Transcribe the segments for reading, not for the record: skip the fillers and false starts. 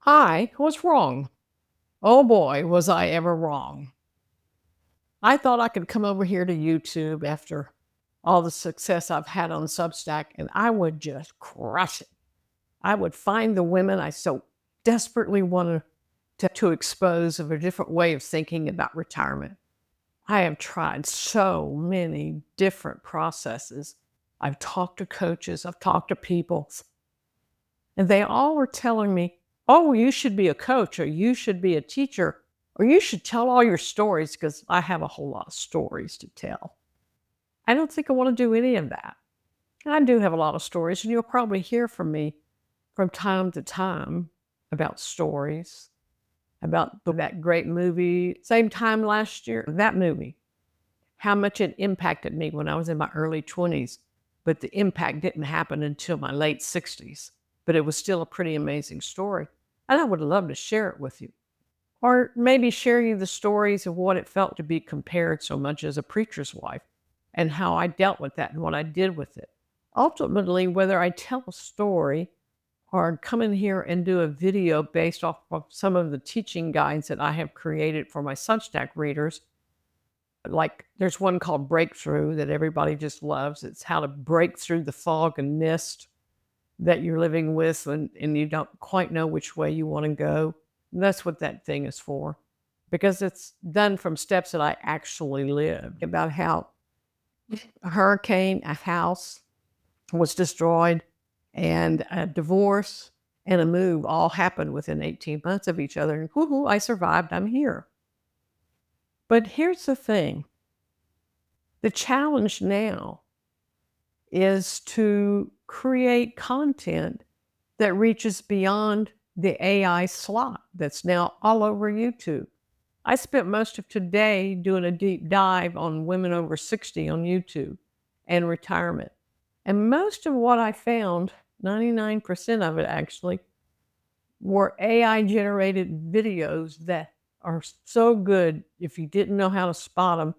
I was wrong. Oh boy, was I ever wrong. I thought I could come over here to YouTube after all the success I've had on Substack and I would just crush it. I would find the women I so desperately wanted to expose of a different way of thinking about retirement. I have tried so many different processes. I've talked to coaches, I've talked to people, and they all were telling me, oh, you should be a coach, or you should be a teacher, or you should tell all your stories because I have a whole lot of stories to tell. I don't think I want to do any of that. I do have a lot of stories, and you'll probably hear from me from time to time about stories, about that great movie, same time last year, that movie, how much it impacted me when I was in my early 20s, but the impact didn't happen until my late 60s. But it was still a pretty amazing story. And I would love to share it with you. Or maybe share you the stories of what it felt to be compared so much as a preacher's wife and how I dealt with that and what I did with it. Ultimately, whether I tell a story or come in here and do a video based off of some of the teaching guides that I have created for my Substack readers, like there's one called Breakthrough that everybody just loves. It's how to break through the fog and mist that you're living with and you don't quite know which way you want to go. That's what that thing is for, because it's done from steps that I actually lived about how a hurricane, a house was destroyed, and a divorce and a move all happened within 18 months of each other. And whoo-hoo, I survived. I'm here. But here's the thing. The challenge now is to create content that reaches beyond the AI slot that's now all over YouTube. I spent most of today doing a deep dive on women over 60 on YouTube and retirement. And most of what I found, 99% of it actually, were AI generated videos that are so good. If you didn't know how to spot them,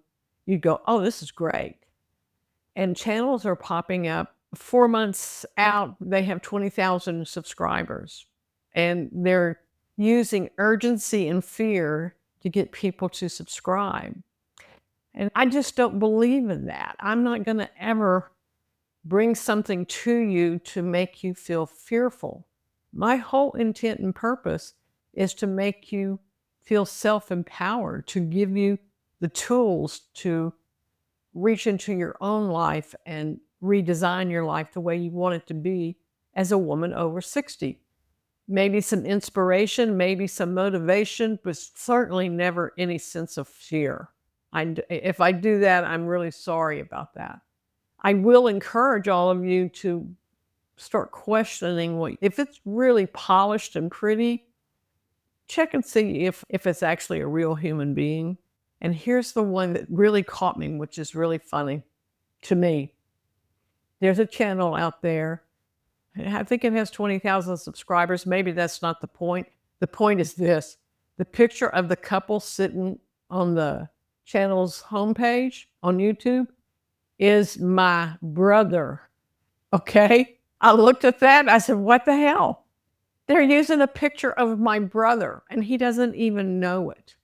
you'd go, oh, this is great. And channels are popping up. 4 months out, they have 20,000 subscribers. And they're using urgency and fear to get people to subscribe. And I just don't believe in that. I'm not going to ever bring something to you to make you feel fearful. My whole intent and purpose is to make you feel self-empowered, to give you the tools to reach into your own life and redesign your life the way you want it to be as a woman over 60. Maybe some inspiration, maybe some motivation, but certainly never any sense of fear. If I do that, I'm really sorry about that. I will encourage all of you to start questioning if it's really polished and pretty, check and see if it's actually a real human being. And here's the one that really caught me, which is really funny to me. There's a channel out there. I think it has 20,000 subscribers. Maybe that's not the point. The point is this. The picture of the couple sitting on the channel's homepage on YouTube is my brother. Okay? I looked at that. I said, what the hell? They're using a picture of my brother, and he doesn't even know it.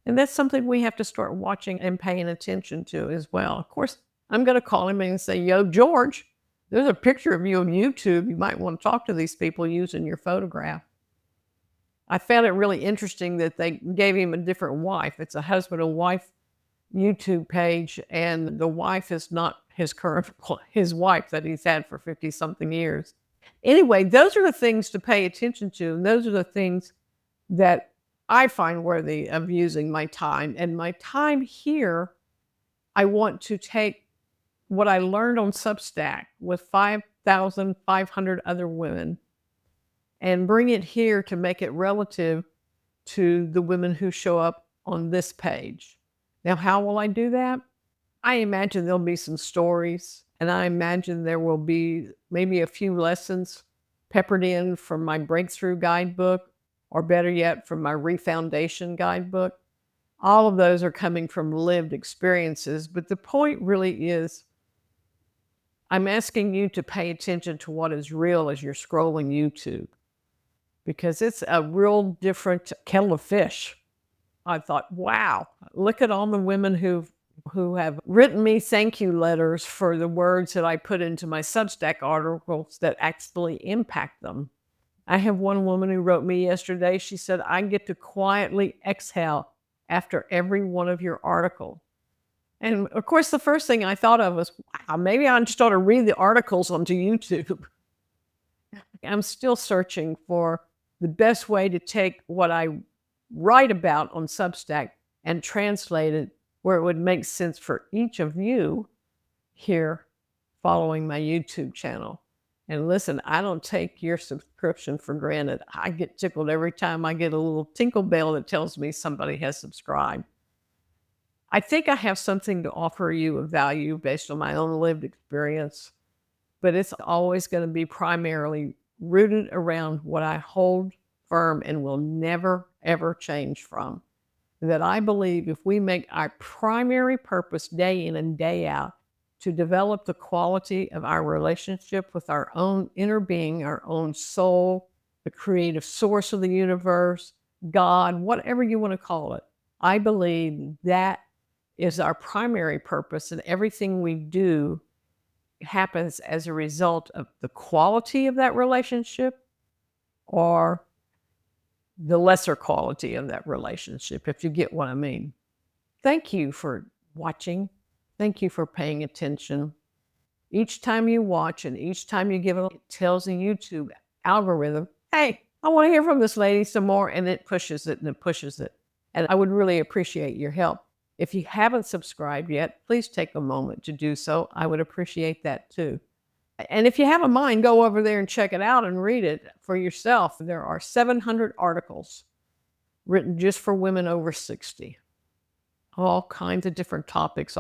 And that's something we have to start watching and paying attention to as well. Of course, I'm going to call him and say, yo, George, there's a picture of you on YouTube. You might want to talk to these people using your photograph. I found it really interesting that they gave him a different wife. It's a husband and wife YouTube page, and the wife is not his wife that he's had for 50-something years. Anyway, those are the things to pay attention to, and those are the things that I find worthy of using my time. And my time here, I want to take what I learned on Substack with 5,500 other women and bring it here to make it relative to the women who show up on this page. Now, how will I do that? I imagine there'll be some stories, and I imagine there will be maybe a few lessons peppered in from my Breakthrough guidebook, or better yet, from my Refoundation guidebook. All of those are coming from lived experiences, but the point really is I'm asking you to pay attention to what is real as you're scrolling YouTube. because it's a real different kettle of fish. I thought, wow, look at all the women who have written me thank you letters for the words that I put into my Substack articles that actually impact them. I have one woman who wrote me yesterday. She said, I get to quietly exhale after every one of your articles. And of course, the first thing I thought of was, wow, maybe I just ought to read the articles onto YouTube. I'm still searching for the best way to take what I write about on Substack and translate it where it would make sense for each of you here following my YouTube channel. And listen, I don't take your subscription for granted. I get tickled every time I get a little tinkle bell that tells me somebody has subscribed. I think I have something to offer you of value based on my own lived experience, but it's always going to be primarily rooted around what I hold firm and will never, ever change from. That I believe if we make our primary purpose day in and day out to develop the quality of our relationship with our own inner being, our own soul, the creative source of the universe, God, whatever you want to call it, I believe that is our primary purpose, and everything we do happens as a result of the quality of that relationship or the lesser quality of that relationship, if you get what I mean. Thank you for watching. Thank you for paying attention. Each time you watch and each time you give it tells the YouTube algorithm, hey, I want to hear from this lady some more, and it pushes it and it pushes it. And I would really appreciate your help. If you haven't subscribed yet, please take a moment to do so. I would appreciate that too. And if you have a mind, go over there and check it out and read it for yourself. There are 700 articles written just for women over 60. All kinds of different topics,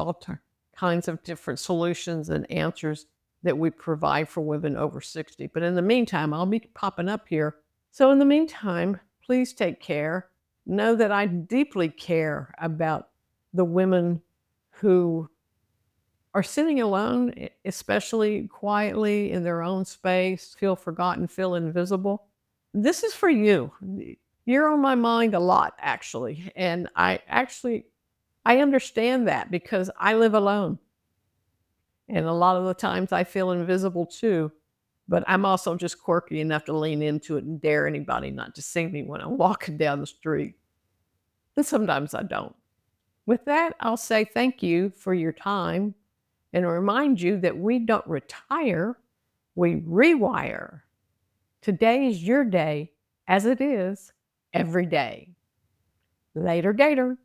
kinds of different solutions and answers that we provide for women over 60. But in the meantime, I'll be popping up here. So in the meantime, please take care. Know that I deeply care about the women who are sitting alone, especially quietly in their own space, feel forgotten, feel invisible. This is for you. You're on my mind a lot, actually. And I understand that because I live alone. And a lot of the times I feel invisible too. But I'm also just quirky enough to lean into it and dare anybody not to see me when I'm walking down the street. And sometimes I don't. With that, I'll say thank you for your time and remind you that we don't retire, we rewire. Today is your day as it is every day. Later, Gator.